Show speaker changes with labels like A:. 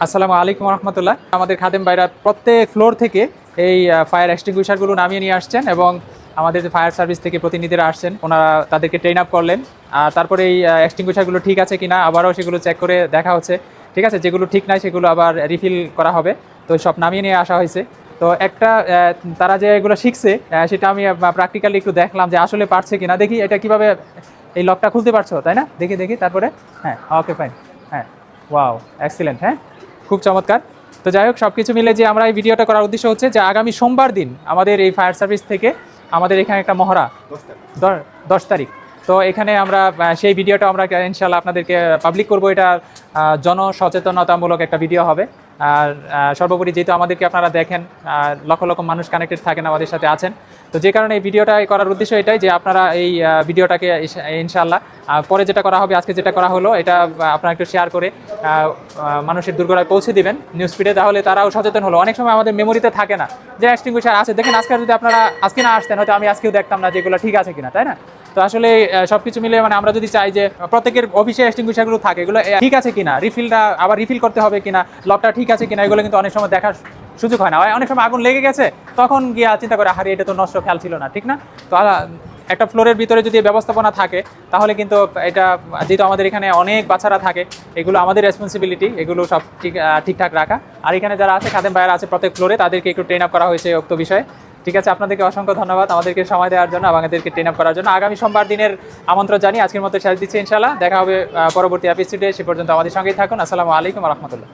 A: আসসালামু আলাইকুম রহমতুল্লাহ। আমাদের খাদেম ভাইরা প্রত্যেক ফ্লোর থেকে এই ফায়ার এক্সটিংগুইশারগুলো নামিয়ে নিয়ে আসছেন এবং আমাদের যে ফায়ার সার্ভিস থেকে প্রতিনিধিরা আসছেন ওনারা তাদেরকে ট্রেন আপ করলেন। আর তারপরে এই এক্সটিংগুইশারগুলো ঠিক আছে কিনা আবারও সেগুলো চেক করে দেখা হচ্ছে। ঠিক আছে, যেগুলো ঠিক নাই সেগুলো আবার রিফিল করা হবে। তো সব নামিয়ে নিয়ে আসা হয়েছে। তো একটা তারা যে এগুলো শিখছে সেটা আমি প্র্যাকটিক্যালি একটু দেখলাম যে আসলে পারছে কিনা। দেখি এটা কিভাবে এই লকটা খুলতে পারছো, তাই না? দেখি দেখি তারপরে হ্যাঁ, ওকে ফাইন। হ্যাঁ, ওয়াও, এক্সিলেন্ট। হ্যাঁ, খুব চমৎকার। তো যাই হোক, সব কিছু মিলে যে আমরা এই ভিডিওটা করার উদ্দেশ্য হচ্ছে যে আগামী সোমবার দিন আমাদের এই ফায়ার সার্ভিস থেকে আমাদের এখানে একটা মহড়া 10 তারিখ। তো এখানে আমরা সেই ভিডিওটা আমরা ইনশাল্লাহ আপনাদেরকে পাবলিক করবো। এটা জনসচেতনতামূলক একটা ভিডিও হবে। আর সর্বোপরি যেহেতু আমাদেরকে আপনারা দেখেন, লক্ষ লক্ষ মানুষ কানেক্টেড থাকেন, আমাদের সাথে আছেন। তো যে কারণে এই ভিডিওটা করার উদ্দেশ্য এটাই যে আপনারা এই ভিডিওটাকে ইনশাল্লাহ পরে যেটা করা হবে, আজকে যেটা করা হলো, এটা আপনারা একটু শেয়ার করে মানুষের দুর্গরায় পৌঁছে দিবেন নিউজ ফিডে। তাহলে তারাও সচেতন হলো। অনেক সময় আমাদের মেমোরিতে থাকে না যে এক্সটিংগুইশার আছে। দেখেন আজকে যদি আপনারা আজকে না আসতেন হয়তো আমি আজকেও দেখতাম না যেগুলো ঠিক আছে কিনা, তাই না? তো আসলে সব কিছু মিলে মানে আমরা যদি চাই যে প্রত্যেকের অফিসে এক্সটিংগুইশারগুলো থাকে, এগুলো ঠিক আছে কিনা, রিফিলটা আবার রিফিল করতে হবে কিনা, লকটা ঠিক আছে কিনা, এগুলো কিন্তু অনেক সময় দেখার সুযোগ হয় না। অনেক সময় আগুন লেগে গেছে, তখন গিয়ে চিন্তা করে হারিয়ে এটা তো নষ্ট, খেয়াল ছিল না, ঠিক না? তো একটা ফ্লোরের ভিতরে যদি ব্যবস্থাপনা থাকে তাহলে কিন্তু এটা, যেহেতু আমাদের এখানে অনেক বাচ্চারা থাকে, এগুলো আমাদের রেসপন্সিবিলিটি এগুলো সব ঠিকঠাক রাখা। আর এখানে যারা আছে খাদেম ভাইয়েরা আছে প্রত্যেক ফ্লোরে, তাদেরকে একটু ট্রেন আপ করা হয়েছে উক্ত বিষয়ে। ঠিক আছে, আপনাদেরকে অসংখ্য ধন্যবাদ আমাদেরকে সময় দেওয়ার জন্য, আমাদেরকে ট্রেন আপ করার জন্য। আগামী সোমবার দিনের আমন্ত্রণ জানিয়ে আজকের মতো শেষ দিচ্ছি। ইনশাল্লাহ দেখা হবে পরবর্তী এপিসোডে। সে পর্যন্ত আমাদের সঙ্গেই থাকুন। আসসালামু আলাইকুম রহমতুল্লাহ।